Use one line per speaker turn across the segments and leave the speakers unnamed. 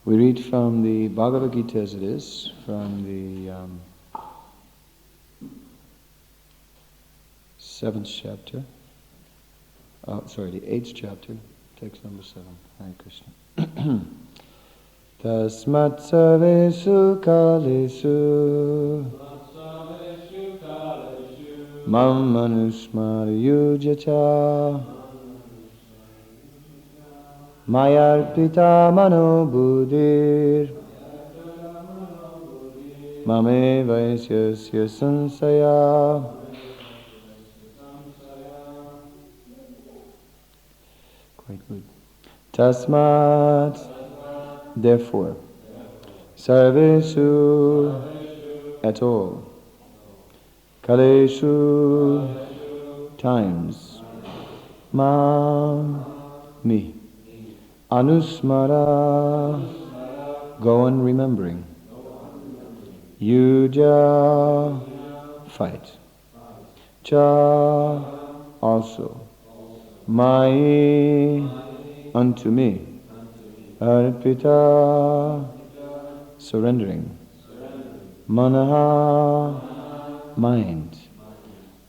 We read from the Bhagavad Gita as it is, from the 7th chapter, the 8th chapter, text number 7, Hare Krishna. Tasmāt sarveṣu kāleṣu mam anusmara yudhya mayy arpita-mano-buddhir evaiṣyasy asaṁśayaḥ. Quite good. Tasmāt, therefore, sarveṣu, at all, kāleṣu, times, me, anusmara, go on remembering, yudhya, fight, cha, also, mayy, unto me, arpita, surrendering, manaha, mind,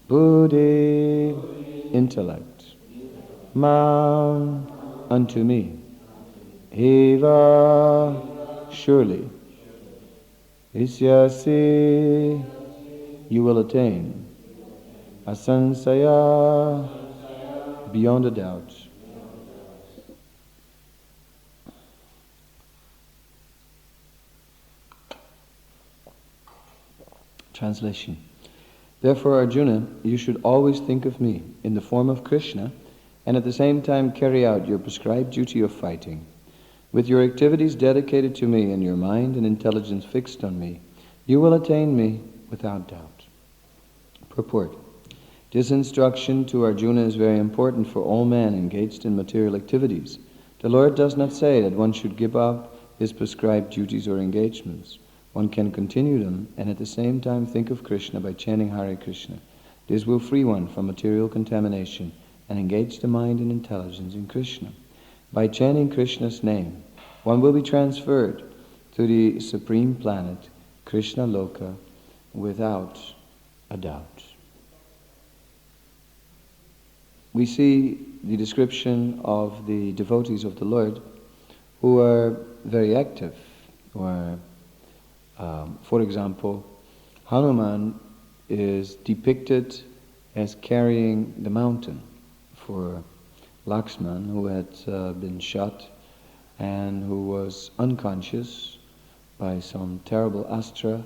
buddhi, intellect, mam, unto me, eva, surely, evaiṣyasy, you will attain, asaṁśayaḥ, beyond a doubt. Translation. Therefore, Arjuna, you should always think of me in the form of Krishna, and at the same time carry out your prescribed duty of fighting. With your activities dedicated to me and your mind and intelligence fixed on me, you will attain me without doubt. Purport. This instruction to Arjuna is very important for all men engaged in material activities. The Lord does not say that one should give up his prescribed duties or engagements. One can continue them and at the same time think of Krishna by chanting Hare Krishna. This will free one from material contamination and engage the mind and intelligence in Krishna. By chanting Krishna's name, one will be transferred to the supreme planet, Krishna Loka, without a doubt. We see the description of the devotees of the Lord who are very active, who are for example, Hanuman is depicted as carrying the mountain for Lakshman, who had been shot and who was unconscious by some terrible astra,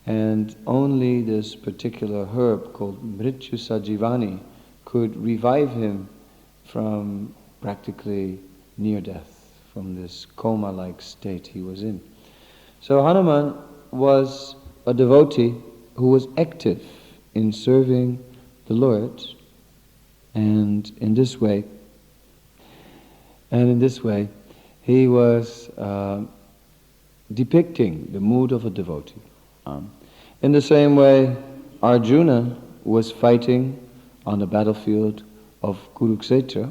and only this particular herb called Mrityu Sajivani could revive him from practically near death, from this coma-like state he was in. So Hanuman was a devotee who was active in serving the Lord, and in this way he was depicting the mood of a devotee. In the same way, Arjuna was fighting on the battlefield of Kurukshetra,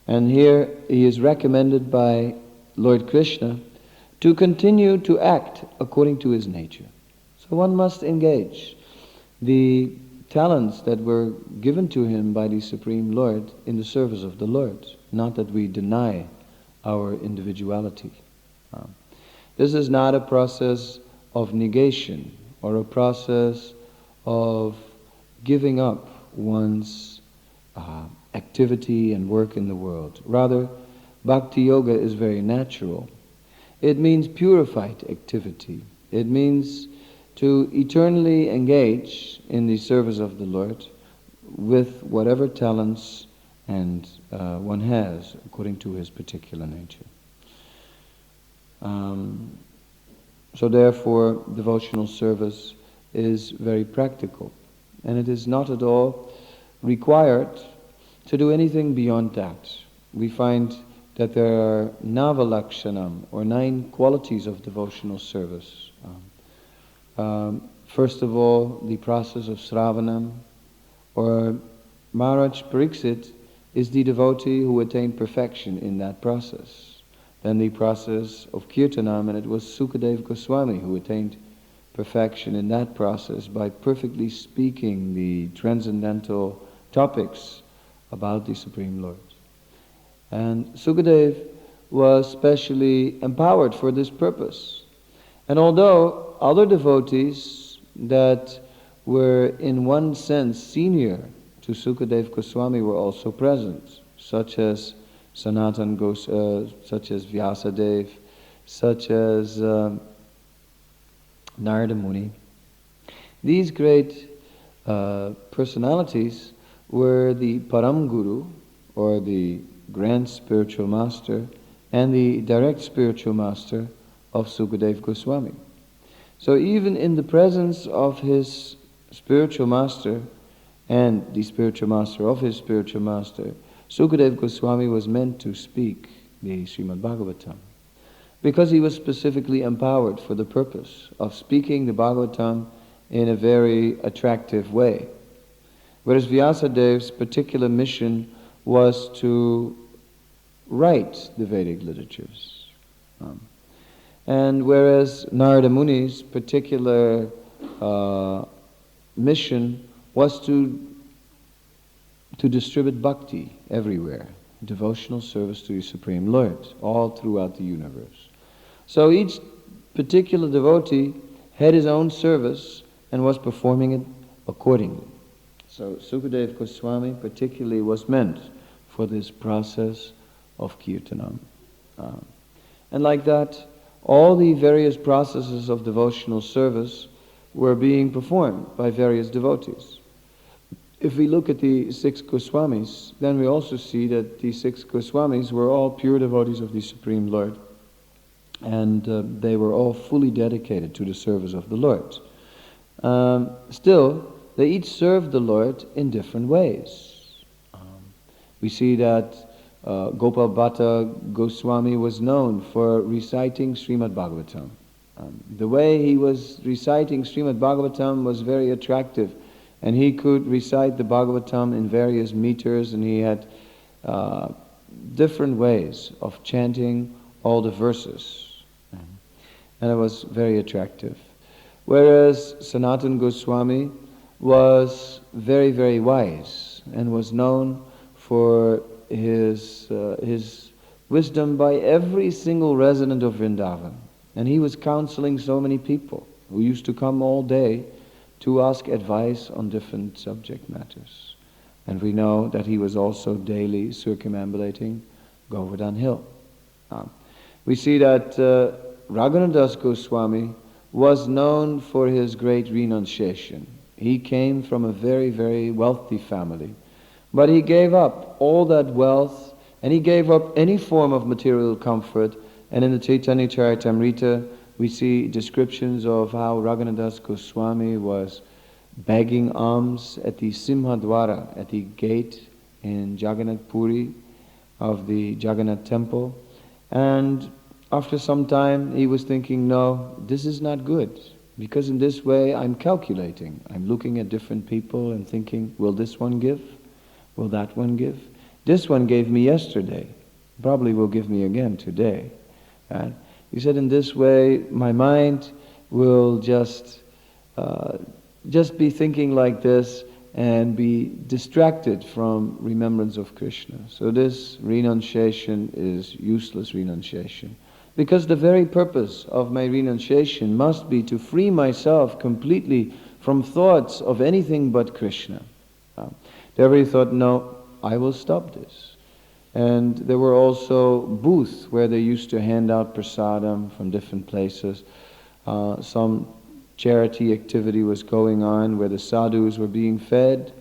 and here he is recommended by Lord Krishna to continue to act according to his nature. So one must engage the talents that were given to him by the Supreme Lord in the service of the Lord, not that we deny our individuality. This is not a process of negation or a process of giving up one's activity and work in the world. Rather, Bhakti Yoga is very natural. It means purified activity. It means to eternally engage in the service of the Lord with whatever talents and one has according to his particular nature. So therefore, devotional service is very practical, and it is not at all required to do anything beyond that. We find that there are navalakshanam, or 9 qualities of devotional service. First of all, the process of sravanam, or Maharaj Pariksit is the devotee who attained perfection in that process. then the process of Kirtanam, and it was Sukadeva Goswami who attained perfection in that process by perfectly speaking the transcendental topics about the Supreme Lord. And Sukadeva was specially empowered for this purpose. And although other devotees that were in one sense senior to Sukadeva Goswami were also present, such as Sanatan Goswami, such as Vyasadeva, such as Narada Muni. These great personalities were the Param Guru, or the Grand Spiritual Master, and the direct spiritual master of Sukadeva Goswami. So even in the presence of his spiritual master and the spiritual master of his spiritual master, Sukadeva Goswami was meant to speak the Srimad Bhagavatam, because he was specifically empowered for the purpose of speaking the Bhagavatam in a very attractive way. Whereas Vyasadeva's particular mission was to write the Vedic literatures. And whereas Narada Muni's particular mission was to distribute bhakti everywhere, devotional service to the Supreme Lord, all throughout the universe. So each particular devotee had his own service and was performing it accordingly. So Sukadeva Goswami particularly was meant for this process of Kirtanam. And like that, all the various processes of devotional service were being performed by various devotees. If we look at the 6 Goswamis, then we also see that the 6 Goswamis were all pure devotees of the Supreme Lord, and they were all fully dedicated to the service of the Lord. Still, they each served the Lord in different ways. We see that Gopal Bhatta Goswami was known for reciting Srimad Bhagavatam. The way he was reciting Srimad Bhagavatam was very attractive, and he could recite the Bhagavatam in various meters, and he had different ways of chanting all the verses. And it was very attractive. Whereas Sanatan Goswami was very, very wise and was known for his wisdom by every single resident of Vrindavan. And he was counseling so many people who used to come all day to ask advice on different subject matters. And we know that he was also daily circumambulating Govardhan Hill. We see that Raghunadas Goswami was known for his great renunciation. He came from a very, very wealthy family. But he gave up all that wealth, and he gave up any form of material comfort. And in the Chaitanya Charitamrita, we see descriptions of how Raghunadas Goswami was begging alms at the Simhadwara, at the gate in Jagannath Puri of the Jagannath temple. And after some time, he was thinking, no, this is not good. Because in this way, I'm calculating. I'm looking at different people and thinking, will this one give? Will that one give? This one gave me yesterday. Probably will give me again today. Right? He said, in this way, my mind will just be thinking like this and be distracted from remembrance of Krishna. So this renunciation is useless renunciation. Because the very purpose of my renunciation must be to free myself completely from thoughts of anything but Krishna. Therefore he thought, no, I will stop this. And there were also booths where they used to hand out prasadam from different places. Some charity activity was going on where the sadhus were being fed.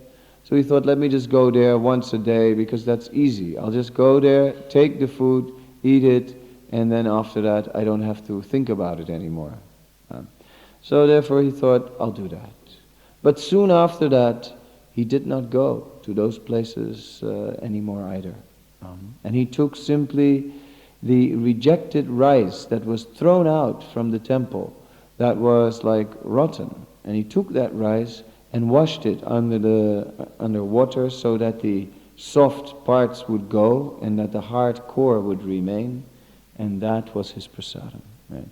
So he thought, let me just go there once a day because that's easy. I'll just go there, take the food, eat it, and then after that I don't have to think about it anymore. So therefore he thought, I'll do that. But soon after that, he did not go to those places anymore either. And he took simply the rejected rice that was thrown out from the temple, that was like rotten. And he took that rice and washed it under water so that the soft parts would go and that the hard core would remain. And that was his prasadam. Right?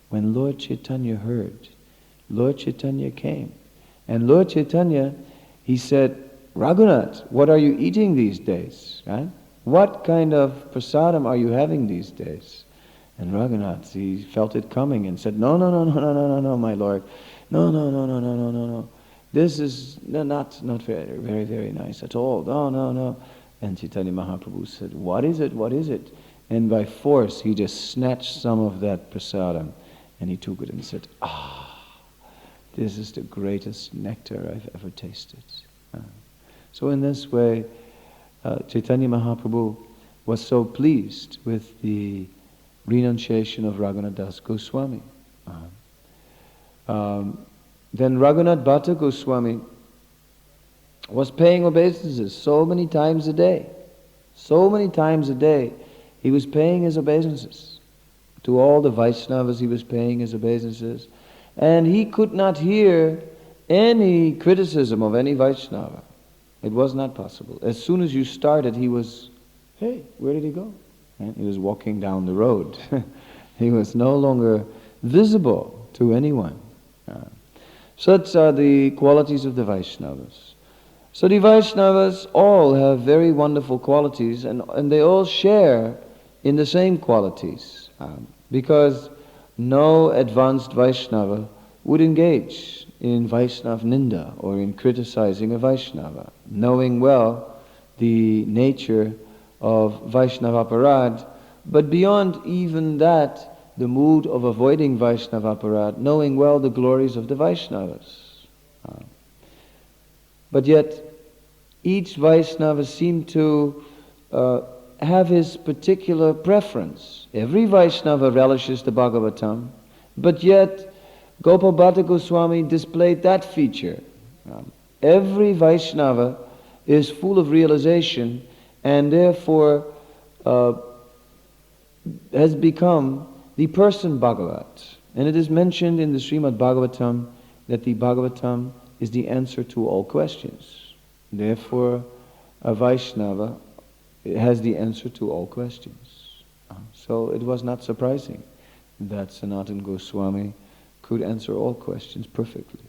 When Lord Chaitanya heard, Lord Chaitanya came. And Lord Chaitanya, he said, Raghunath, what are you eating these days? Right? What kind of prasadam are you having these days? And Raghunath, he felt it coming and said, no, my Lord. No. This is not very, very nice at all. No. And Chaitanya Mahaprabhu said, what is it? And by force, he just snatched some of that prasadam and he took it and said, this is the greatest nectar I've ever tasted. So in this way, Chaitanya Mahaprabhu was so pleased with the renunciation of Raghunath Das Goswami. Then Raghunath Bhatta Goswami was paying obeisances so many times a day. He was paying his obeisances. To all the Vaishnavas he was paying his obeisances. And he could not hear any criticism of any Vaishnava. It was not possible. As soon as you started, he was, hey, where did he go? And he was walking down the road. He was no longer visible to anyone. Such are the qualities of the Vaishnavas. So the Vaishnavas all have very wonderful qualities, and they all share in the same qualities, because no advanced Vaishnava would engage in Vaishnava Ninda or in criticizing a Vaishnava, knowing well the nature of Vaishnava Aparad, but beyond even that, the mood of avoiding Vaishnava Aparad, knowing well the glories of the Vaishnavas. But yet, each Vaishnava seemed to have his particular preference. Every Vaishnava relishes the Bhagavatam, but yet Gopal Bhatta Goswami displayed that feature. Every Vaishnava is full of realization and therefore has become the person Bhagavat. And it is mentioned in the Srimad Bhagavatam that the Bhagavatam is the answer to all questions. Therefore, a Vaishnava has the answer to all questions. So it was not surprising that Sanatana Goswami could answer all questions perfectly.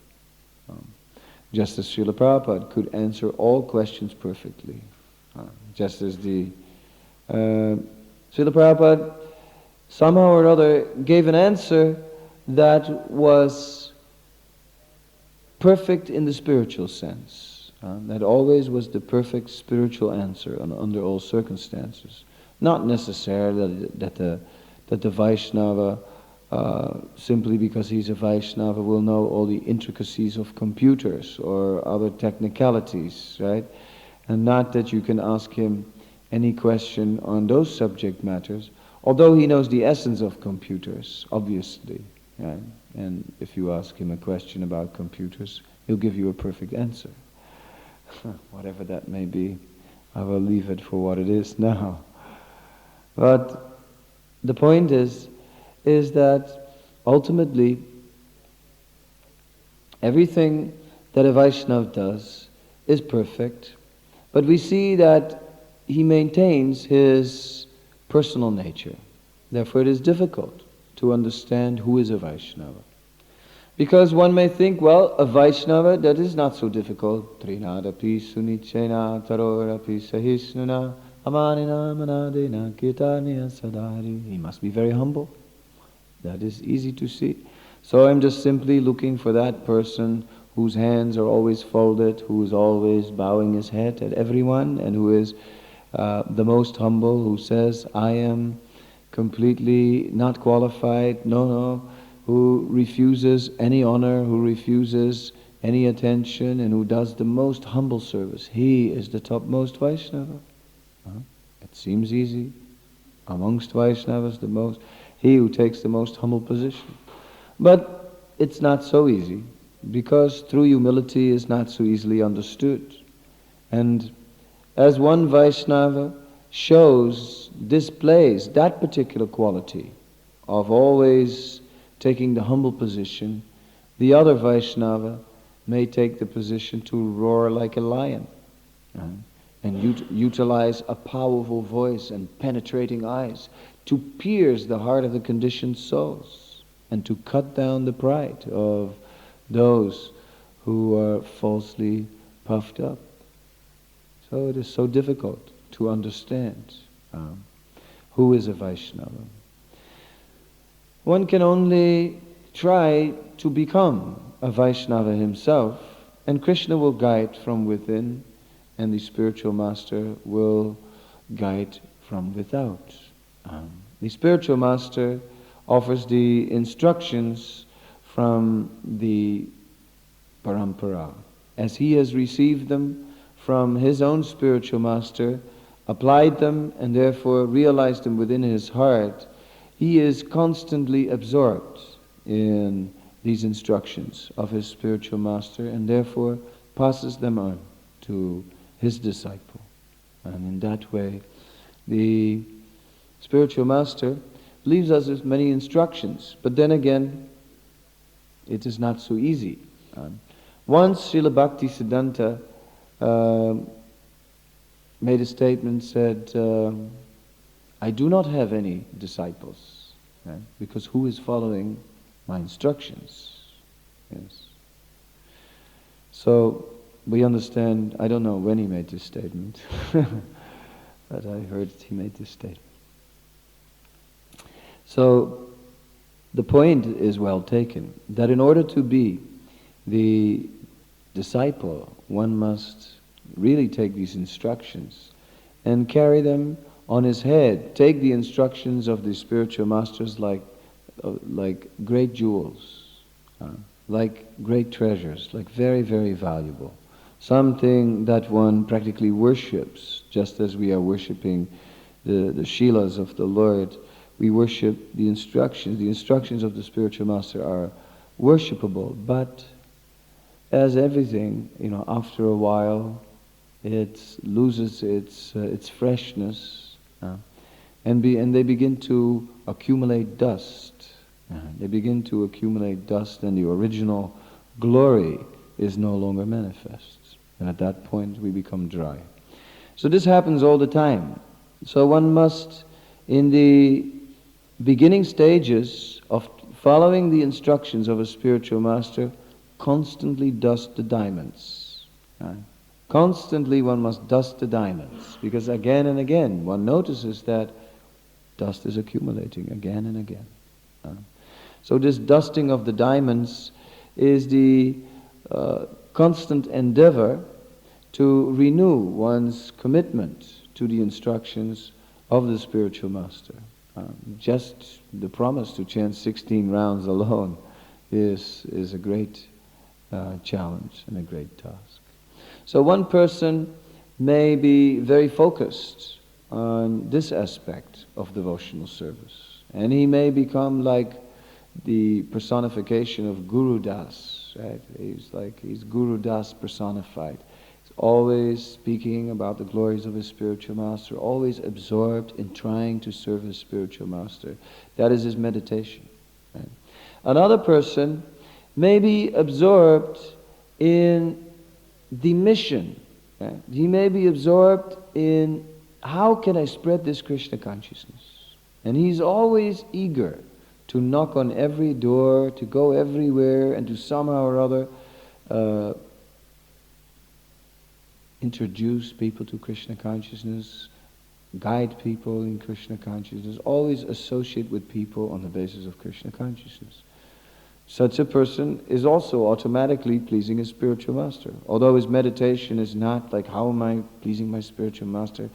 Just as Srila Prabhupada could answer all questions perfectly. Just as the Srila Prabhupada somehow or other gave an answer that was perfect in the spiritual sense. That always was the perfect spiritual answer under all circumstances. Not necessarily that the Vaishnava, simply because he's a Vaishnava, will know all the intricacies of computers or other technicalities, right? And not that you can ask him any question on those subject matters, although he knows the essence of computers, obviously. Right? And if you ask him a question about computers, he'll give you a perfect answer. Whatever that may be, I will leave it for what it is now. But the point is that ultimately everything that a Vaishnava does is perfect, but we see that he maintains his personal nature. Therefore it is difficult to understand who is a Vaishnava. Because one may think, well, a Vaishnava, that is not so difficult. Trinadapi sunichena tarorapi sahisnuna amanina manadena kirtaniya sadari. He must be very humble. That is easy to see. So I'm just simply looking for that person whose hands are always folded, who is always bowing his head at everyone, and who is the most humble, who says, I am completely not qualified, who refuses any honor, who refuses any attention, and who does the most humble service. He is the topmost Vaishnava. It seems easy. Amongst Vaishnavas, he who takes the most humble position. But it's not so easy, because true humility is not so easily understood. And as one Vaishnava displays that particular quality of always taking the humble position, the other Vaishnava may take the position to roar like a lion, and utilize a powerful voice and penetrating eyes to pierce the heart of the conditioned souls and to cut down the pride of those who are falsely puffed up. So it is so difficult to understand who is a Vaishnava. One can only try to become a Vaishnava himself, and Krishna will guide from within, and the spiritual master will guide from without. The spiritual master offers the instructions from the parampara. As he has received them from his own spiritual master, applied them, and therefore realized them within his heart, he is constantly absorbed in these instructions of his spiritual master, and therefore passes them on to his disciple. And in that way, the spiritual master leaves us with many instructions, but then again, it is not so easy. Once Srila Bhaktisiddhanta made a statement, said, I do not have any disciples, because who is following my instructions? Yes. So we understand, I don't know when he made this statement, but I heard he made this statement. So the point is well taken, that in order to be the disciple, one must really take these instructions and carry them on his head. Take the instructions of the spiritual masters like great jewels, like great treasures, like very, very valuable. Something that one practically worships, just as we are worshipping the Shilas of the Lord. We worship the instructions. The instructions of the spiritual master are worshipable, but as everything, after a while, it loses its freshness, and they begin to accumulate dust. They begin to accumulate dust, and the original glory is no longer manifest. And at that point, we become dry. So this happens all the time. So one must, in the beginning stages of following the instructions of a spiritual master, constantly dust the diamonds. Constantly one must dust the diamonds, because again and again one notices that dust is accumulating again and again. So this dusting of the diamonds is the constant endeavor to renew one's commitment to the instructions of the spiritual master. Just the promise to chant 16 rounds alone is a great challenge and a great task. So one person may be very focused on this aspect of devotional service, and he may become like the personification of Guru Das, right? He's Guru Das personified. He's always speaking about the glories of his spiritual master, always absorbed in trying to serve his spiritual master. That is his meditation. Right? Another person may be absorbed in the mission. Right? He may be absorbed in how can I spread this Krishna consciousness? And he's always eager to knock on every door, to go everywhere, and to somehow or other introduce people to Krishna consciousness, guide people in Krishna consciousness, always associate with people on the basis of Krishna consciousness. Such a person is also automatically pleasing his spiritual master. Although his meditation is not like, how am I pleasing my spiritual master,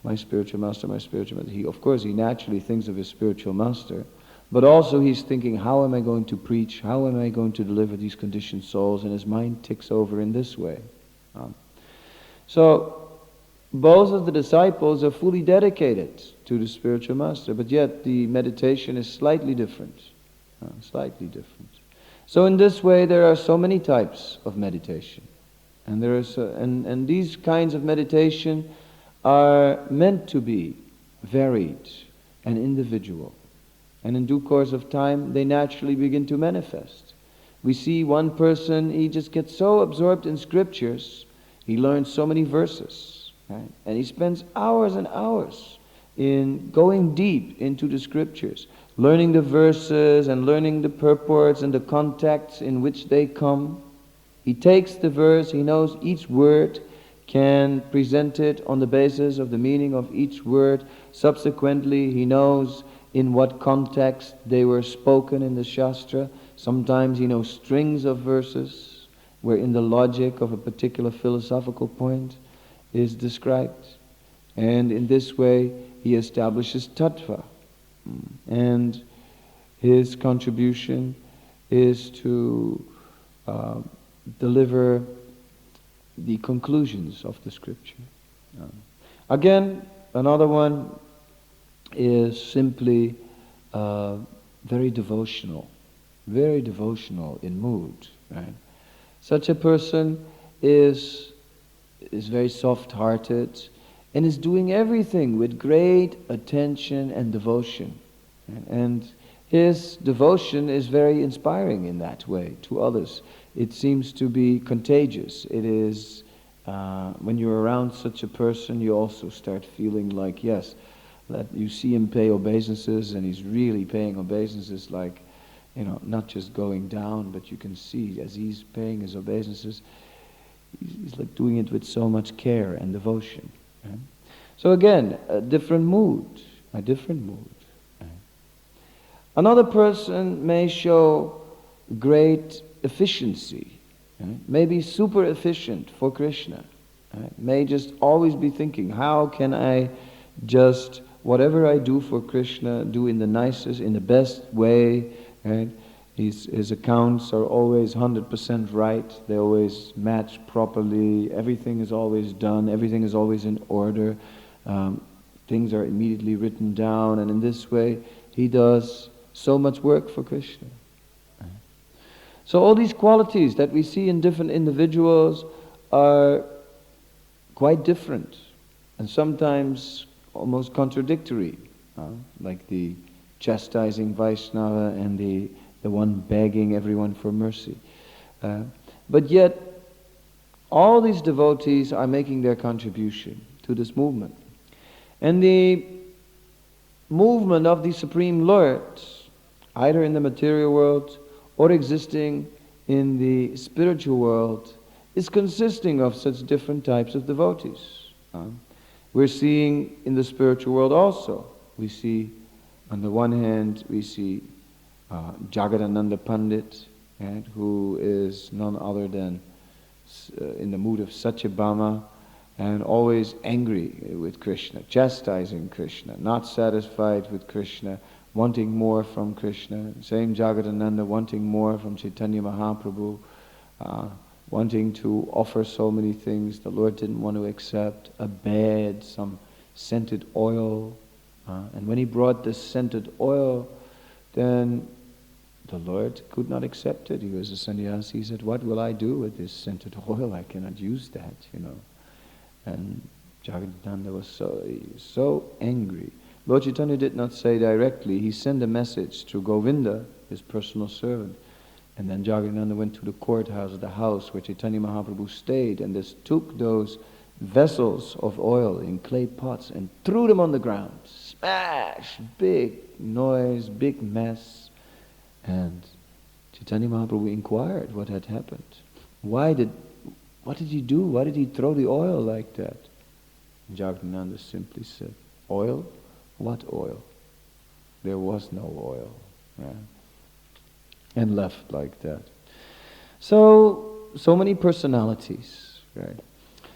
my spiritual master, my spiritual master. Of course, he naturally thinks of his spiritual master, but also he's thinking, how am I going to preach? How am I going to deliver these conditioned souls? And his mind ticks over in this way. So, both of the disciples are fully dedicated to the spiritual master, but yet the meditation is slightly different. Slightly different. So in this way, there are so many types of meditation. And and these kinds of meditation are meant to be varied and individual. And in due course of time, they naturally begin to manifest. We see one person, he just gets so absorbed in scriptures, he learns so many verses, right? And he spends hours and hours in going deep into the scriptures, learning the verses and learning the purports and the contexts in which they come. He takes the verse, he knows each word, can present it on the basis of the meaning of each word. Subsequently, he knows in what context they were spoken in the Shastra. Sometimes he knows strings of verses wherein the logic of a particular philosophical point is described. And in this way, he establishes tattva. And his contribution is to deliver the conclusions of the scripture. Again, another one is simply very devotional in mood. Right? Such a person is very soft-hearted and is doing everything with great attention and devotion. And his devotion is very inspiring in that way to others. It seems to be contagious. It is, when you're around such a person, you also start feeling like, yes, that you see him pay obeisances, and he's really paying obeisances like, not just going down, but you can see as he's paying his obeisances, he's like doing it with so much care and devotion. Right? So again, a different mood. Right? Another person may show great efficiency, right? May be super efficient for Krishna, right? May just always be thinking, how can I just, whatever I do for Krishna, do in the nicest, in the best way, right? His accounts are always 100% right, they always match properly, everything is always done, everything is always in order, things are immediately written down, and in this way he does so much work for Krishna. So all these qualities that we see in different individuals are quite different and sometimes almost contradictory, like the chastising Vaishnava and the one begging everyone for mercy. But yet, all these devotees are making their contribution to this movement. And the movement of the Supreme Lord, either in the material world or existing in the spiritual world, is consisting of such different types of devotees. We're seeing in the spiritual world also. We see, on the one hand, we see Jagadananda Pandit, right, who is none other than in the mood of Satyabhama and always angry with Krishna, chastising Krishna, not satisfied with Krishna, wanting more from Krishna. Same Jagadananda wanting more from Chaitanya Mahaprabhu, wanting to offer so many things the Lord didn't want to accept, a bed, some scented oil. And when he brought this scented oil, then the Lord could not accept it. He was a sannyasi. He said, what will I do with this scented oil? I cannot use that, And Jagadananda was so angry. Lord Chaitanya did not say directly. He sent a message to Govinda, his personal servant. And then Jagadananda went to the courthouse, the house where Chaitanya Mahaprabhu stayed, and just took those vessels of oil in clay pots and threw them on the ground. Smash! Big noise, big mess. And Chaitanya Mahaprabhu inquired what had happened. What did he do? Why did he throw the oil like that? And Jagadananda simply said, oil? What oil? There was no oil. Yeah. And left like that. So many personalities, right?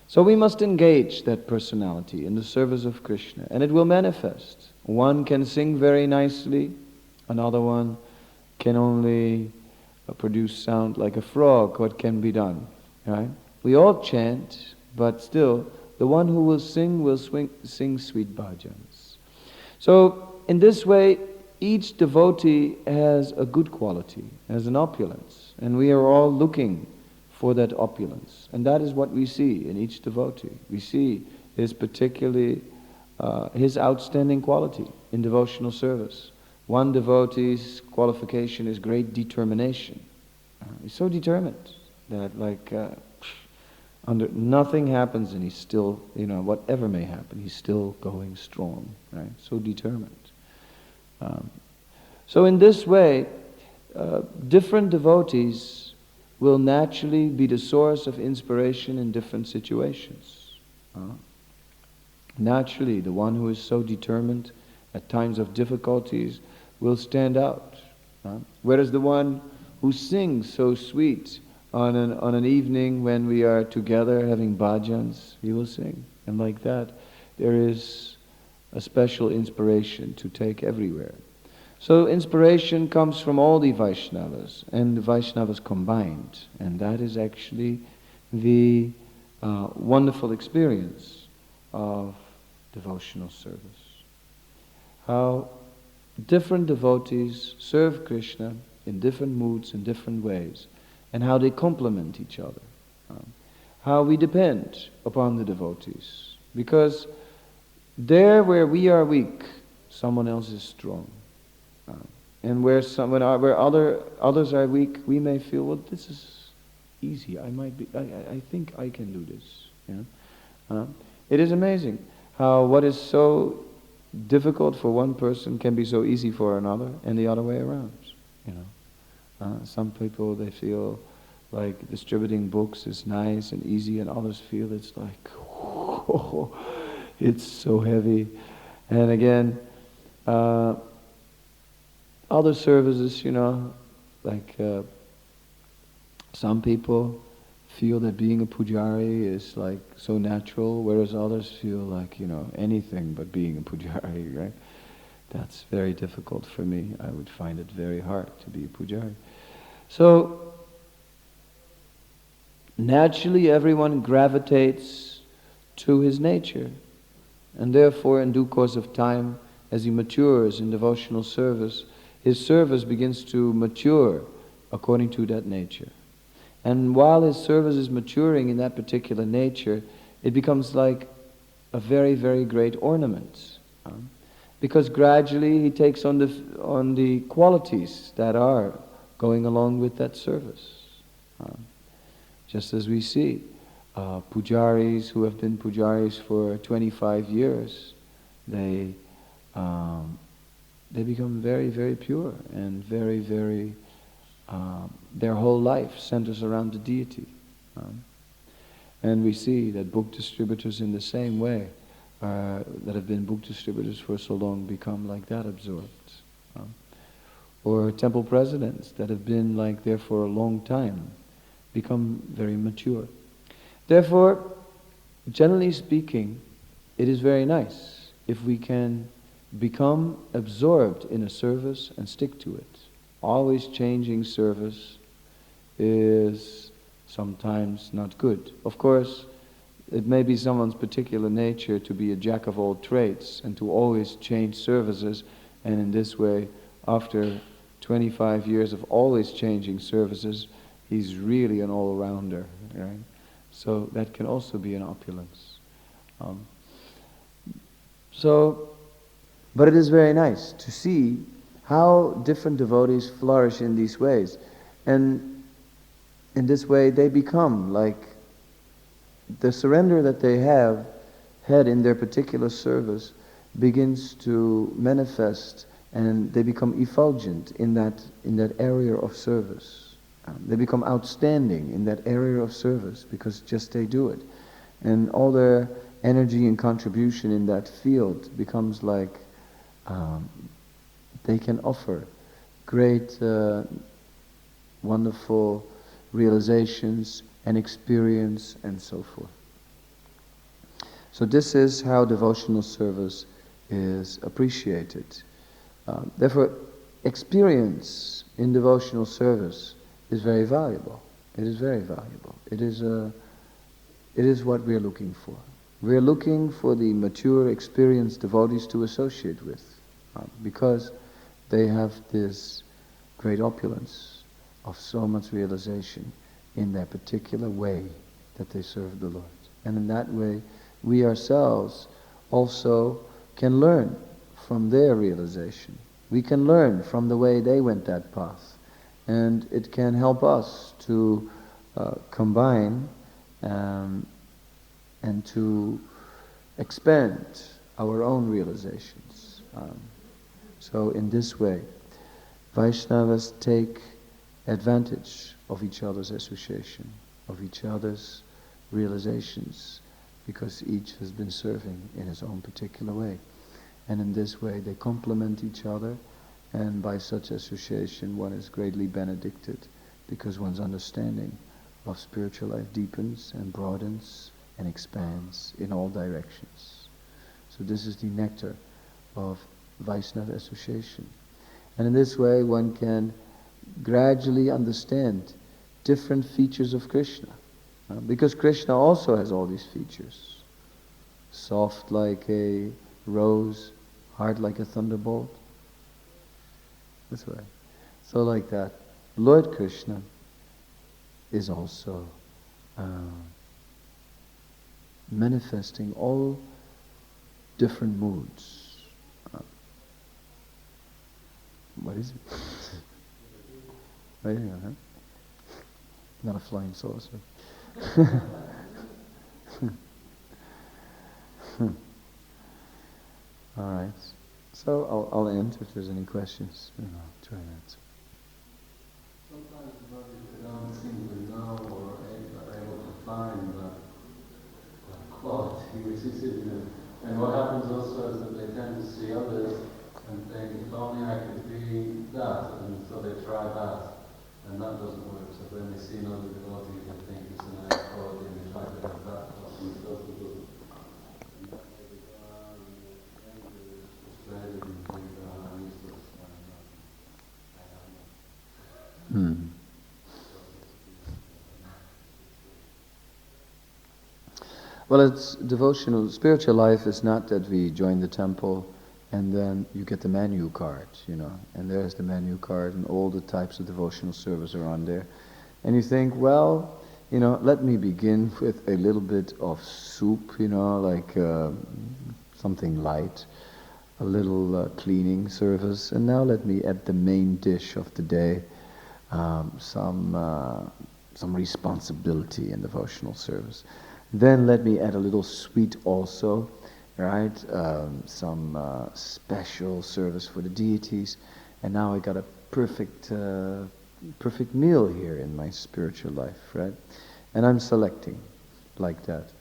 So we must engage that personality in the service of Krishna, and it will manifest. One can sing very nicely, another one can only produce sound like a frog. What can be done, right? We all chant, but still, the one who will sing sweet bhajans. So, in this way, each devotee has a good quality, has an opulence, and we are all looking for that opulence. And that is what we see in each devotee. We see his his outstanding quality in devotional service. One devotee's qualification is great determination. He's so determined that Nothing happens and he's still, whatever may happen, he's still going strong, right? So determined. So in this way, different devotees will naturally be the source of inspiration in different situations. Naturally, the one who is so determined at times of difficulties will stand out. Whereas the one who sings so sweet on an evening when we are together having bhajans, he will sing. And like that, there is a special inspiration to take everywhere. So inspiration comes from all the Vaishnavas, and the Vaishnavas combined. And that is actually the wonderful experience of devotional service. How different devotees serve Krishna in different moods, in different ways, and how they complement each other. How we depend upon the devotees. Because there where we are weak, someone else is strong. And where others are weak, we may feel, well, this is easy. I think I can do this. It is amazing how what is so difficult for one person can be so easy for another, and the other way around. Some people, they feel like distributing books is nice and easy, and others feel it's like, oh, it's so heavy. And again, other services, like some people feel that being a pujari is like so natural, whereas others feel like, anything but being a pujari, right? That's very difficult for me. I would find it very hard to be a pujari. So, naturally everyone gravitates to his nature. And therefore, in due course of time, as he matures in devotional service, his service begins to mature according to that nature. And while his service is maturing in that particular nature, it becomes like a very, very great ornament. Because gradually he takes on the qualities that are going along with that service. Just as we see pujaris who have been pujaris for 25 years, they become very, very pure and very, very, their whole life centers around the deity. And we see that book distributors in the same way, that have been book distributors for so long, become like that, absorbed. Or temple presidents that have been like there for a long time, become very mature. Therefore, generally speaking, it is very nice if we can become absorbed in a service and stick to it. Always changing service is sometimes not good. Of course, it may be someone's particular nature to be a jack of all trades and to always change services, and in this way, after 25 years of always changing services, he's really an all-rounder, right? So that can also be an opulence. But it is very nice to see how different devotees flourish in these ways. And in this way they become like the surrender that they had in their particular service begins to manifest, and they become effulgent in that area of service. They become outstanding in that area of service because just they do it. And all their energy and contribution in that field becomes like they can offer great, wonderful realizations and experience and so forth. So this is how devotional service is appreciated. Therefore, experience in devotional service is very valuable. It is very valuable. It is what we are looking for. We are looking for the mature, experienced devotees to associate with, because they have this great opulence of so much realization in their particular way that they serve the Lord. And in that way, we ourselves also can learn from their realization. We can learn from the way they went that path. And it can help us to combine and to expand our own realizations. So in this way, Vaishnavas take advantage of each other's association, of each other's realizations, because each has been serving in his own particular way. And in this way they complement each other, and by such association one is greatly benedicted, because one's understanding of spiritual life deepens and broadens and expands in all directions. So this is the nectar of Vaishnava association. And in this way one can gradually understand different features of Krishna. Because Krishna also has all these features. Soft like a rose, hard like a thunderbolt. This way. So like that, Lord Krishna is also manifesting all different moods. What is it? Right here, huh? Not a flying saucer. All right. So I'll end if there's any questions. And I'll try and answer.
Sometimes the body don't seem to know or are able to find the quality which is in them. And what happens also is that they tend to see others and think, if only I could be that, and so they try that, and that doesn't work. So then they see another devotee and think it's a nice quality, and they try to have that, and it doesn't. And that way they go on, and the anger is frustrated, and think, I'm useless, I don't know.
Well, it's devotional. Spiritual life is not that we join the temple and then you get the menu card, and there's the menu card and all the types of devotional service are on there. And you think, well, let me begin with a little bit of soup, like something light, a little cleaning service, and now let me add the main dish of the day, some responsibility in devotional service. Then let me add a little sweet also, right? Some special service for the deities, and now I got a perfect meal here in my spiritual life, right? And I'm selecting like that.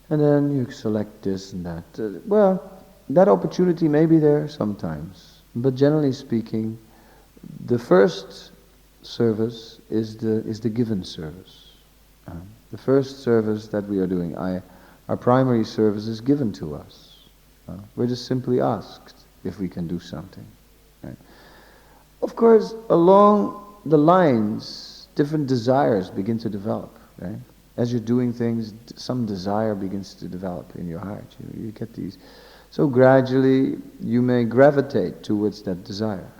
And then you select this and that. Well, that opportunity may be there sometimes, but generally speaking, the first service is the given service. The first service that we are doing, our primary service is given to us. We're just simply asked if we can do something. Right? Of course, along the lines, different desires begin to develop. Right? As you're doing things, some desire begins to develop in your heart. You get these. So gradually, you may gravitate towards that desire.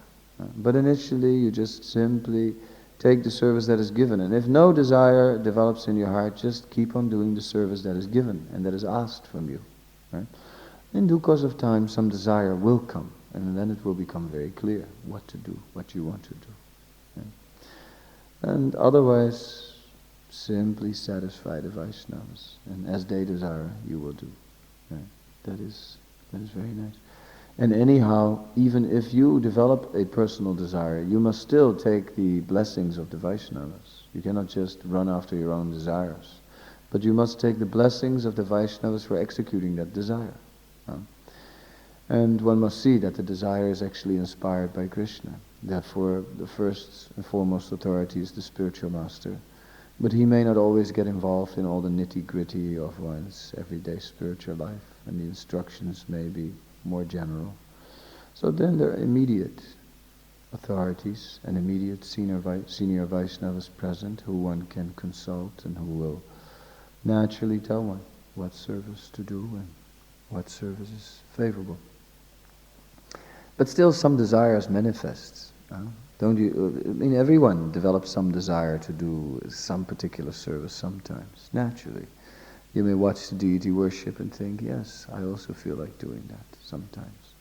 But initially, you just simply take the service that is given. And if no desire develops in your heart, just keep on doing the service that is given and that is asked from you. Right? In due course of time, some desire will come, and then it will become very clear what to do, what you want to do. Right? And otherwise, simply satisfy the Vaishnavas, and as they desire, you will do. Right? That is very nice. And anyhow, even if you develop a personal desire, you must still take the blessings of the Vaishnavas. You cannot just run after your own desires. But you must take the blessings of the Vaishnavas for executing that desire. And one must see that the desire is actually inspired by Krishna. Therefore, the first and foremost authority is the spiritual master. But he may not always get involved in all the nitty-gritty of one's everyday spiritual life, and the instructions may be more general. So then there are immediate authorities and immediate senior Vaishnavas present who one can consult and who will naturally tell one what service to do and what service is favorable. But still some desires manifest. Don't you? I mean, everyone develops some desire to do some particular service sometimes, naturally. You may watch the deity worship and think, yes, I also feel like doing that sometimes.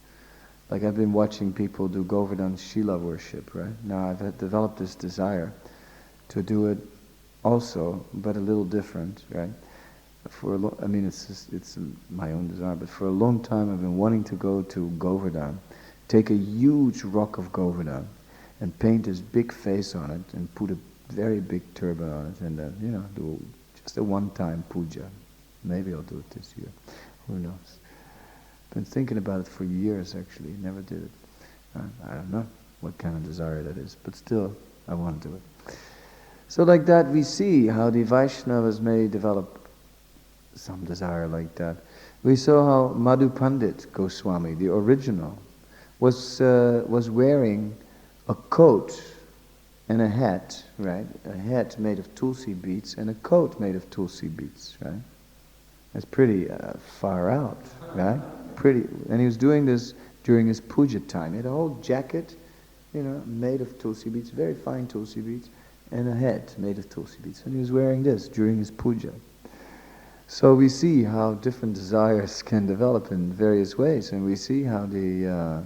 Like I've been watching people do Govardhan Shila worship, right? Now I've developed this desire to do it also, but a little different, right? I mean, it's my own desire, but for a long time I've been wanting to go to Govardhan, take a huge rock of Govardhan, and paint his big face on it, and put a very big turban on it, and then, do just a one-time puja. Maybe I'll do it this year. Who knows? Been thinking about it for years, actually. Never did it. I don't know what kind of desire that is, but still, I want to do it. So like that, we see how the Vaishnavas may develop some desire like that. We saw how Madhu Pandit Goswami, the original, was wearing a coat and a hat, right? A hat made of tulsi beads and a coat made of tulsi beads, right? That's pretty far out, right? Pretty, and he was doing this during his puja time. He had a whole jacket, made of tulsi beads, very fine tulsi beads, and a hat made of tulsi beads. And he was wearing this during his puja. So we see how different desires can develop in various ways, and we see how the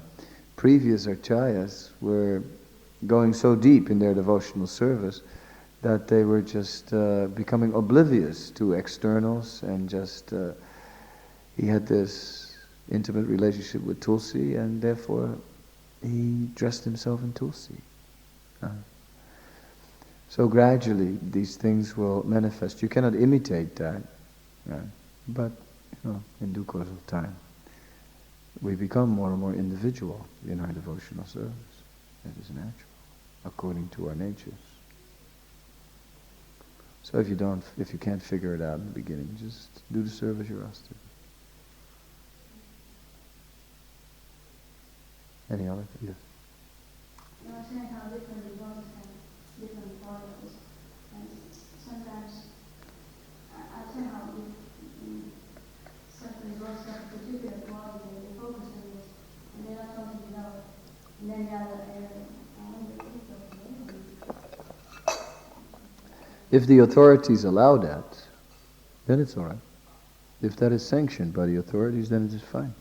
previous acharyas were going so deep in their devotional service that they were just becoming oblivious to externals, and just he had this intimate relationship with Tulsi, and therefore he dressed himself in Tulsi. So gradually these things will manifest. You cannot imitate that, right? But in due course of time, we become more and more individual in our devotional service. That is natural, according to our natures. So if you can't figure it out in the beginning, just do the service you're asked to do. Any other? Yes.
You were saying how different devotees have different qualities, and sometimes I think how certain devotees have a particular quality, they focus on this, and they are totally developed, and then the other area,
if the authorities allow that, then it's all right. If that is sanctioned by the authorities, then it is fine.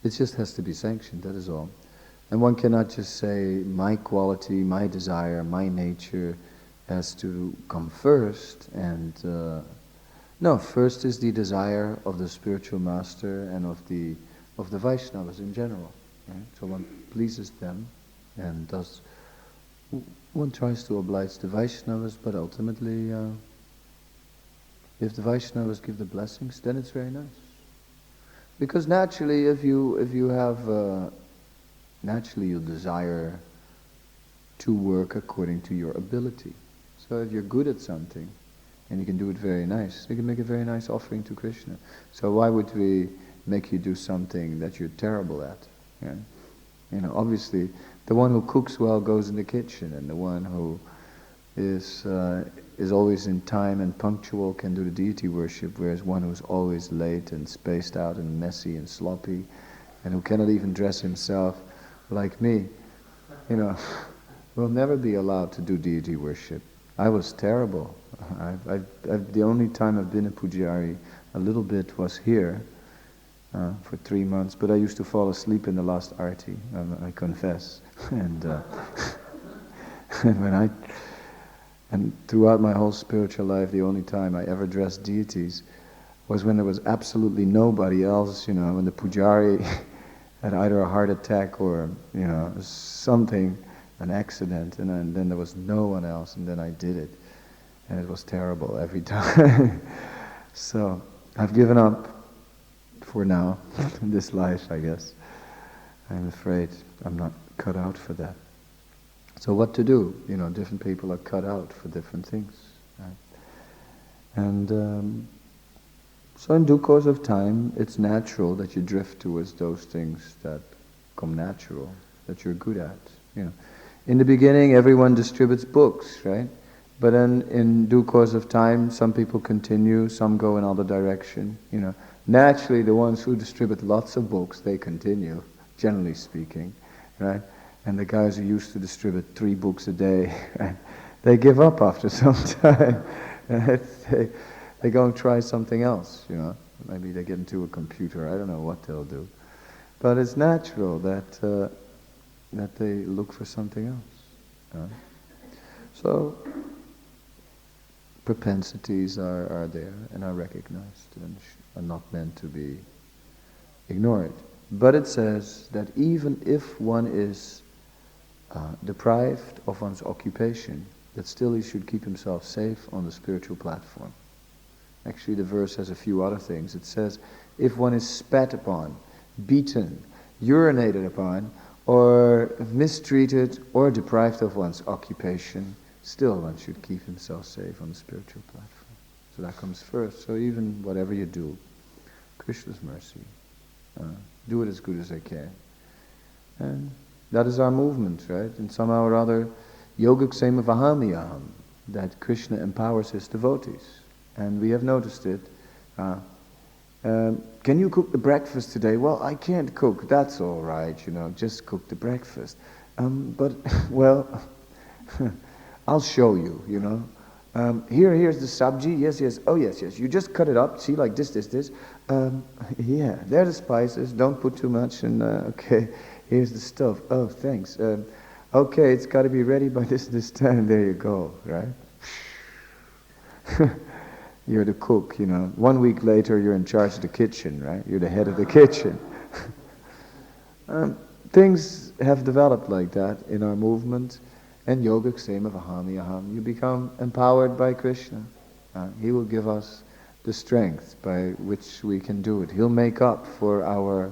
It just has to be sanctioned, that is all. And one cannot just say, my quality, my desire, my nature has to come first. And no, first is the desire of the spiritual master and of the Vaishnavas in general. Right? So one pleases them, and thus one tries to oblige the Vaishnavas, but ultimately, if the Vaishnavas give the blessings, then it's very nice. Because naturally, if you have, naturally you desire to work according to your ability. So if you're good at something, and you can do it very nice, you can make a very nice offering to Krishna. So why would we make you do something that you're terrible at? Yeah? Obviously, the one who cooks well goes in the kitchen, and the one who is always in time and punctual can do the deity worship, whereas one who's always late and spaced out and messy and sloppy, and who cannot even dress himself, like me, will never be allowed to do deity worship. I was terrible. The only time I've been a pujari a little bit was here for 3 months, but I used to fall asleep in the last arti, I confess. And throughout my whole spiritual life, the only time I ever dressed deities was when there was absolutely nobody else, when the pujari had either a heart attack or, something, an accident, and then there was no one else, and then I did it. And it was terrible every time. So, I've given up for now, in this life, I guess. I'm afraid I'm not cut out for that. So what to do? Different people are cut out for different things. Right? And so in due course of time, it's natural that you drift towards those things that come natural, that you're good at. In the beginning, everyone distributes books, right? But then in due course of time, some people continue, some go in other direction. Naturally, the ones who distribute lots of books, they continue, generally speaking, right? And the guys who used to distribute 3 books a day, right? They give up after some time. They go and try something else, Maybe they get into a computer. I don't know what they'll do. But it's natural that they look for something else. So propensities are there and are recognized and are not meant to be ignored. But it says that even if one is deprived of one's occupation, that still he should keep himself safe on the spiritual platform. Actually, the verse has a few other things. It says, if one is spat upon, beaten, urinated upon, or mistreated or deprived of one's occupation, still one should keep himself safe on the spiritual platform. So that comes first. So even whatever you do, Krishna's mercy, do it as good as I can. And that is our movement, right? And somehow or other, yogaksema vahami-aham, that Krishna empowers his devotees. And we have noticed it. Can you cook the breakfast today? Well, I can't cook. That's all right, just cook the breakfast. But, well, I'll show you, Here's the sabji. Yes. Oh, yes. You just cut it up. See, like this. Yeah, there are the spices. Don't put too much. And, okay, here's the stuff. Oh, thanks. Okay, it's got to be ready by this time. There you go, right? You're the cook, 1 week later, you're in charge of the kitchen, right? You're the head of the kitchen. Things have developed like that in our movement. And yogaksema vahami-aham. You become empowered by Krishna. He will give us the strength by which we can do it. He'll make up for our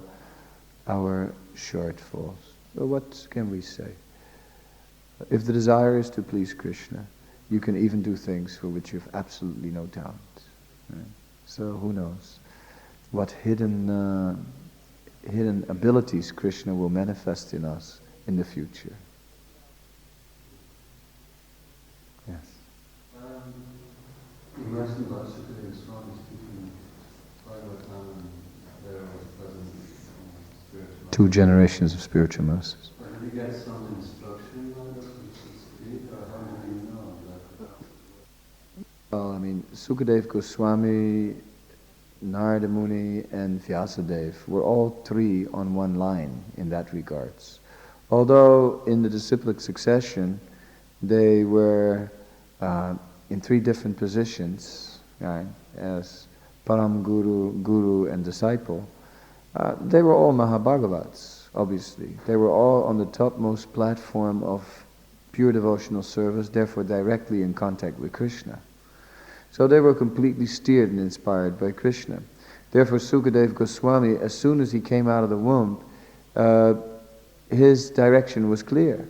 shortfalls. So what can we say? If the desire is to please Krishna, you can even do things for which you have absolutely no doubt. Right? So who knows what hidden abilities Krishna will manifest in us in the future. Yes.
You mentioned about Sukadeva Swami speaking Bhagavad-gītā, and there was present spiritual.
2 generations of spiritual masters.
But did you get some instruction on that? Or how did you know that?
Well, Sukadeva Goswami, Narada Muni, and Vyasadeva were all 3 on one line in that regards. Although in the disciplic succession, they were in 3 different positions, right, as Param Guru, Guru, and disciple. They were all Mahabhagavats, obviously. They were all on the topmost platform of pure devotional service, therefore directly in contact with Krishna. So they were completely steered and inspired by Krishna. Therefore Sukadeva Goswami, as soon as he came out of the womb, his direction was clear.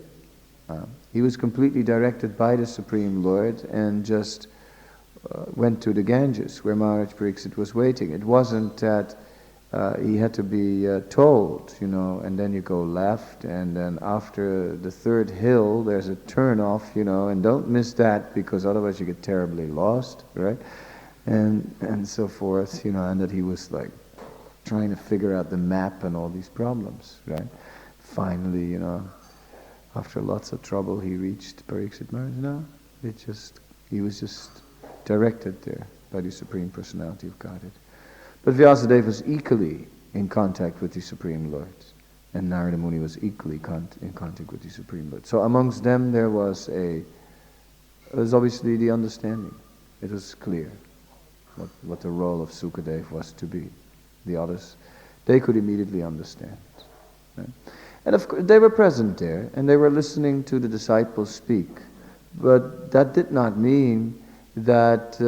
He was completely directed by the Supreme Lord and just went to the Ganges where Maharaj Pariksit was waiting. It wasn't that he had to be told, and then you go left, and then after the 3rd hill there's a turn off, and don't miss that because otherwise you get terribly lost, right? And so forth, and that he was like trying to figure out the map and all these problems, right? Finally, after lots of trouble he reached Pariksit Maharaj. No, he was just directed there by the Supreme Personality of Godhead. But Vyasadeva was equally in contact with the Supreme Lord, and Narada Muni was equally in contact with the Supreme Lord. So amongst them there was obviously the understanding. It was clear what the role of Sukadeva was to be. The others, they could immediately understand. Right? And of course they were present there, and they were listening to the disciples speak. But that did not mean that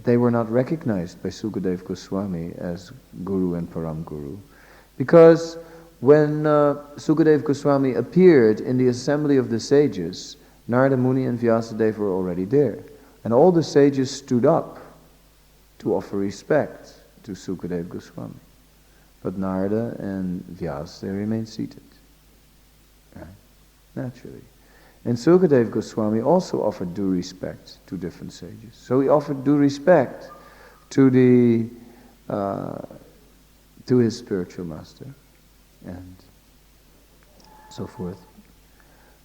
they were not recognized by Sukadeva Goswami as Guru and Param Guru. Because when Sukadeva Goswami appeared in the assembly of the sages, Narada Muni and Vyasadeva were already there. And all the sages stood up to offer respect to Sukadeva Goswami. But Narada and Vyas, they remained seated. Right? Naturally. And Sukadeva Goswami also offered due respect to different sages. So he offered due respect to his spiritual master, and so forth.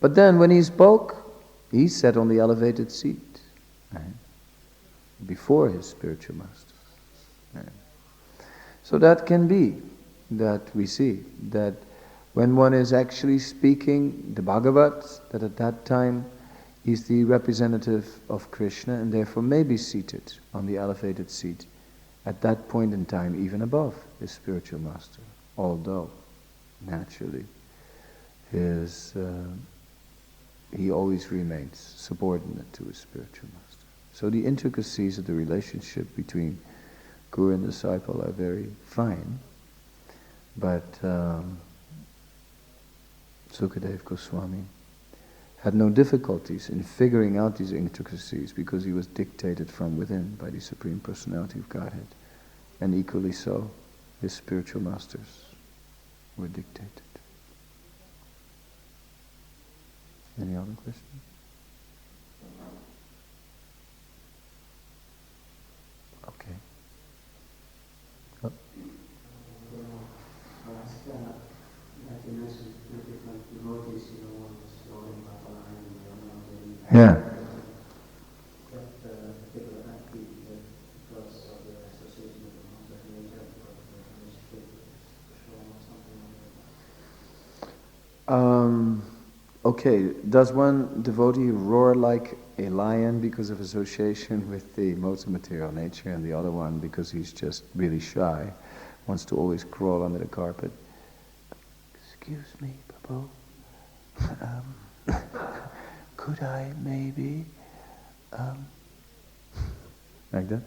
But then when he spoke, he sat on the elevated seat, right, before his spiritual master. Right. So that can be that we see that when one is actually speaking the Bhagavad, that at that time He's the representative of Krishna and therefore may be seated on the elevated seat at that point in time, even above his spiritual master, although naturally he always remains subordinate to his spiritual master. So the intricacies of the relationship between Guru and disciple are very fine, but Sukadeva Goswami had no difficulties in figuring out these intricacies because he was dictated from within by the Supreme Personality of Godhead. And equally so, his spiritual masters were dictated. Any other questions? Okay. Oh. Yeah. Okay, does one devotee roar like a lion because of association with the modes of material nature, and the other one because he's just really shy, wants to always crawl under the carpet? Excuse me, Prabhu. Could I maybe, like that?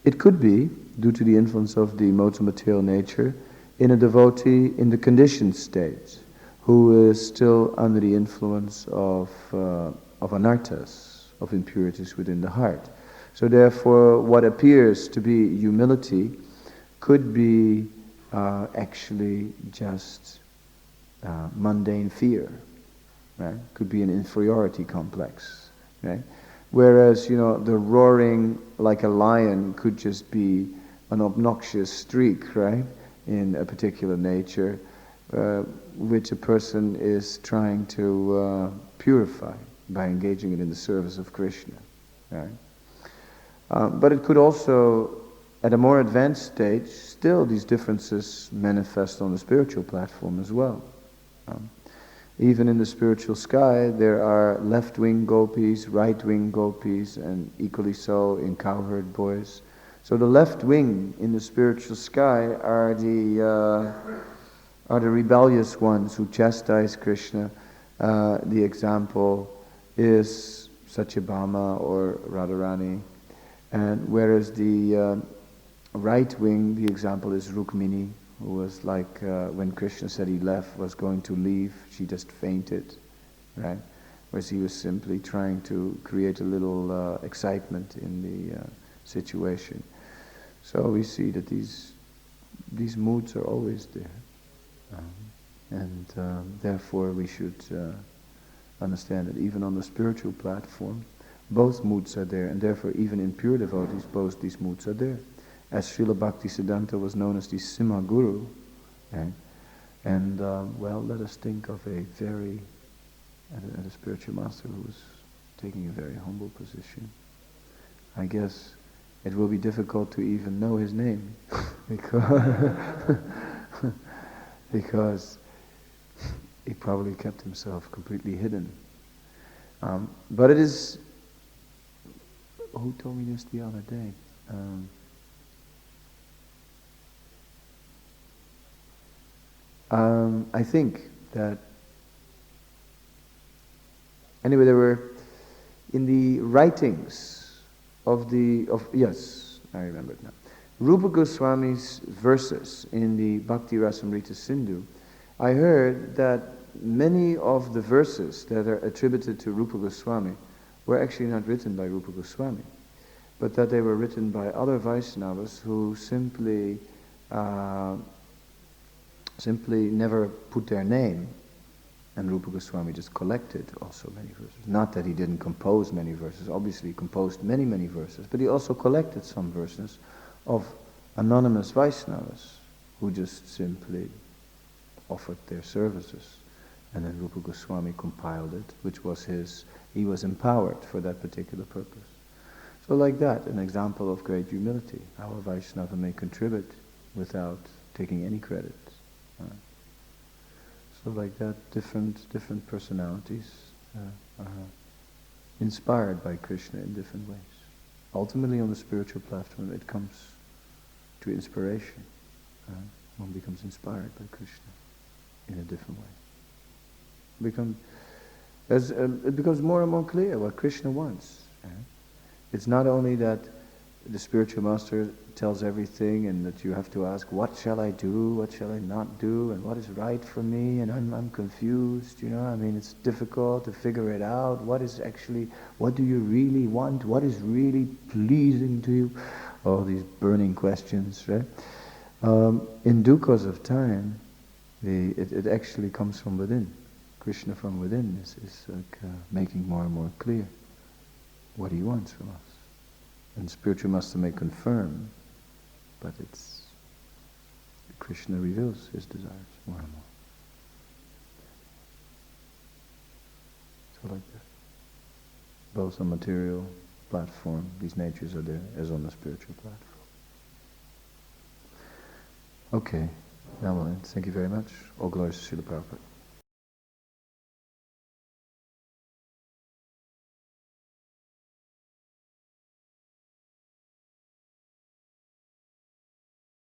It could be due to the influence of the modes of material nature in a devotee in the conditioned state, who is still under the influence of anarthas, of impurities within the heart. So therefore, what appears to be humility could be actually just mundane fear, right? Could be an inferiority complex, right? Whereas, the roaring like a lion could just be an obnoxious streak, right, in a particular nature, which a person is trying to purify by engaging it in the service of Krishna, right? But it could also, at a more advanced stage, still these differences manifest on the spiritual platform as well. Even in the spiritual sky, there are left-wing gopis, right-wing gopis, and equally so in cowherd boys. So the left wing in the spiritual sky are the rebellious ones who chastise Krishna. The example is Satyabhama or Radharani, and whereas the right wing, the example is Rukmini, who was like, when Krishna said he was going to leave, she just fainted, right? Whereas he was simply trying to create a little excitement in the situation. So we see that these moods are always there. And therefore we should understand that even on the spiritual platform, both moods are there, and therefore even in pure devotees, both these moods are there. As Srila Bhaktisiddhanta was known as the Simha Guru, right? And let us think of a spiritual master who was taking a very humble position. I guess it will be difficult to even know his name because he probably kept himself completely hidden. But it is, who told me this the other day? I think that, anyway, there were, in the writings yes, I remember it now. Rupa Goswami's verses in the Bhakti Rasamrita Sindhu, I heard that many of the verses that are attributed to Rupa Goswami were actually not written by Rupa Goswami, but that they were written by other Vaishnavas who simply never put their name, and Rupa Goswami just collected also many verses. Not that he didn't compose many verses, obviously he composed many, many verses, but he also collected some verses of anonymous Vaishnavas who just simply offered their services. And then Rupa Goswami compiled it, which was he was empowered for that particular purpose. So like that, an example of great humility, how a Vaishnava may contribute without taking any credit. So like that, different personalities inspired by Krishna in different ways. Ultimately, on the spiritual platform, it comes to inspiration. One becomes inspired by Krishna in a different way. It becomes more and more clear what Krishna wants. It's not only that the spiritual master tells everything and that you have to ask, what shall I do, what shall I not do, and what is right for me, and I'm confused, it's difficult to figure it out. What do you really want? What is really pleasing to you? All these burning questions, right? In due course of time, it actually comes from within. Krishna from within is like making more and more clear what he wants from us. And spiritual master may confirm, but Krishna reveals his desires more and more. So like that. Both on material platform, these natures are there, as on the spiritual platform. Okay, now we'll end. Thank you very much. All glories to Srila Prabhupada.